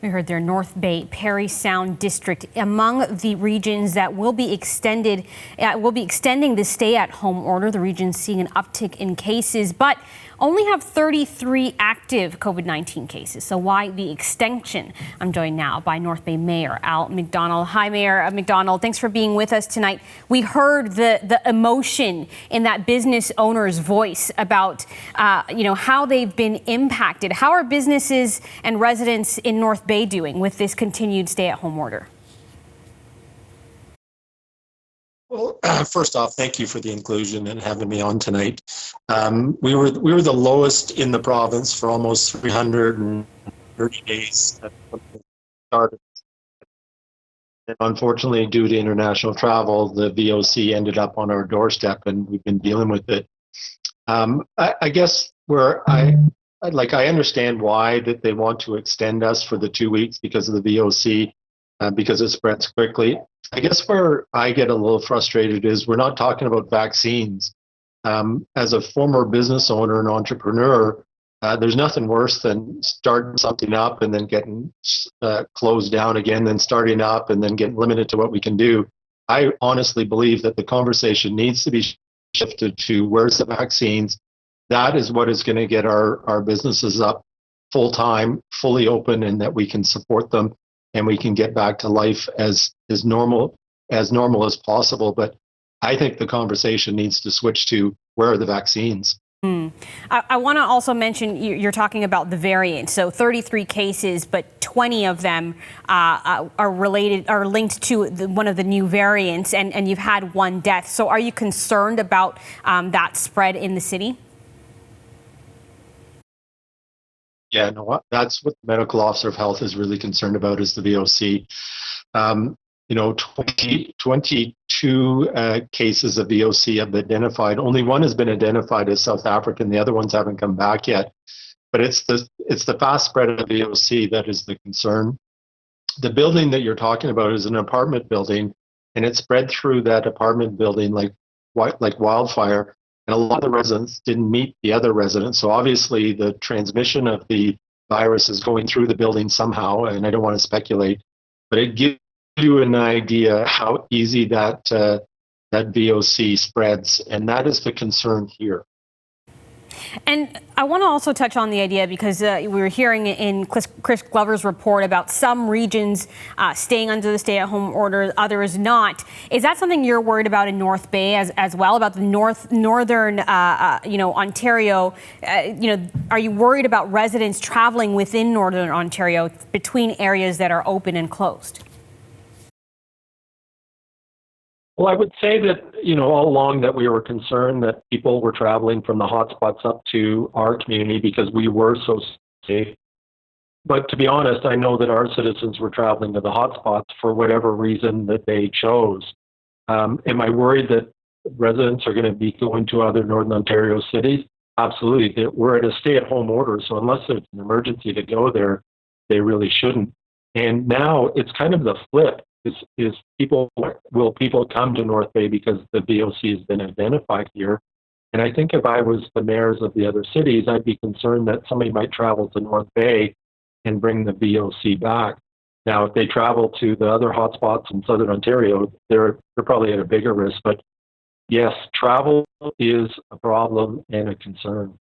We heard their North Bay Parry Sound District among the regions that will be extending the stay-at-home order. The region's seeing an uptick in cases, but only have 33 active COVID-19 cases. So why the extension? I'm joined now by North Bay Mayor Al McDonald. Hi, Mayor McDonald. Thanks for being with us tonight. We heard the emotion in that business owner's voice about how they've been impacted. How are businesses and residents in North Bay doing with this continued stay-at-home order? Well, first off, thank you for the inclusion and having me on tonight. We were the lowest in the province for almost 330 days at when it started. And unfortunately, due to international travel, the VOC ended up on our doorstep, and we've been dealing with it. I guess I understand why that they want to extend us for the 2 weeks because of the VOC, because it spreads quickly. I guess where I get a little frustrated is we're not talking about vaccines. As a former business owner and entrepreneur, there's nothing worse than starting something up and then getting closed down again, then starting up and then getting limited to what we can do. I honestly believe that the conversation needs to be shifted to where's the vaccines. That is what is going to get our businesses up full time, fully open, and that we can support them and we can get back to life as normal as possible. But I think the conversation needs to switch to where are the vaccines? I want to also mention you're talking about the variant. So 33 cases, but 20 of them are linked to one of the new variants, and you've had one death. So are you concerned about that spread in the city? Yeah, no, that's what the medical officer of health is really concerned about is the VOC. 22 cases of VOC have been identified. Only one has been identified as South African. The other ones haven't come back yet. But it's the fast spread of VOC that is the concern. The building that you're talking about is an apartment building, and it spread through that apartment building like wildfire. And a lot of the residents didn't meet the other residents. So obviously the transmission of the virus is going through the building somehow, and I don't want to speculate, but it gives you an idea how easy that VOC spreads, and that is the concern here. And I want to also touch on the idea because we were hearing in Chris Glover's report about some regions staying under the stay-at-home order, others not. Is that something you're worried about in North Bay as well, about the northern Ontario? Are you worried about residents traveling within Northern Ontario between areas that are open and closed? Well, I would say that, all along that we were concerned that people were traveling from the hotspots up to our community because we were so safe. But to be honest, I know that our citizens were traveling to the hotspots for whatever reason that they chose. Am I worried that residents are going to be going to other Northern Ontario cities? Absolutely. We're at a stay-at-home order, so unless there's an emergency to go there, they really shouldn't. And now it's kind of the flip. Will people come to North Bay because the VOC has been identified here? And I think if I was the mayors of the other cities, I'd be concerned that somebody might travel to North Bay and bring the VOC back. Now, if they travel to the other hotspots in Southern Ontario, they're probably at a bigger risk. But yes, travel is a problem and a concern.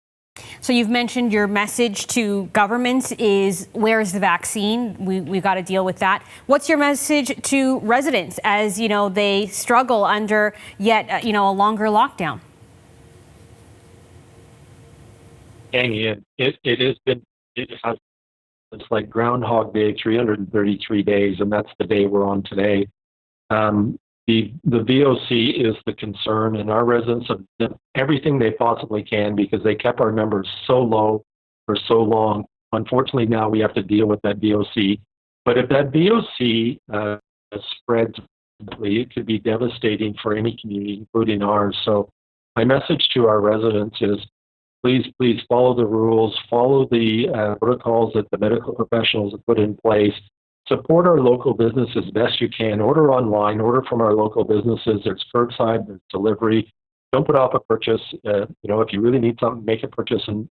So you've mentioned your message to governments is where's the vaccine? We've got to deal with that. What's your message to residents as they struggle under yet a longer lockdown? Hang in. It's like Groundhog Day, 333 days, and that's the day we're on today. The VOC is the concern, and our residents have done everything they possibly can because they kept our numbers so low for so long. Unfortunately, now we have to deal with that VOC. But if that VOC spreads, it could be devastating for any community, including ours. So my message to our residents is please follow the rules, follow the protocols that the medical professionals have put in place. Support our local business as best you can. Order online, order from our local businesses. There's curbside, there's delivery. Don't put off a purchase. If you really need something, make a purchase and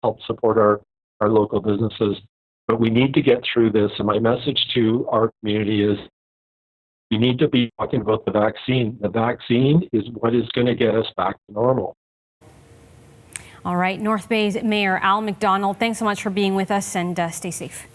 help support our local businesses. but we need to get through this. And my message to our community is we need to be talking about the vaccine. The vaccine is what is going to get us back to normal. All right, North Bay's Mayor Al McDonald, thanks so much for being with us, and stay safe.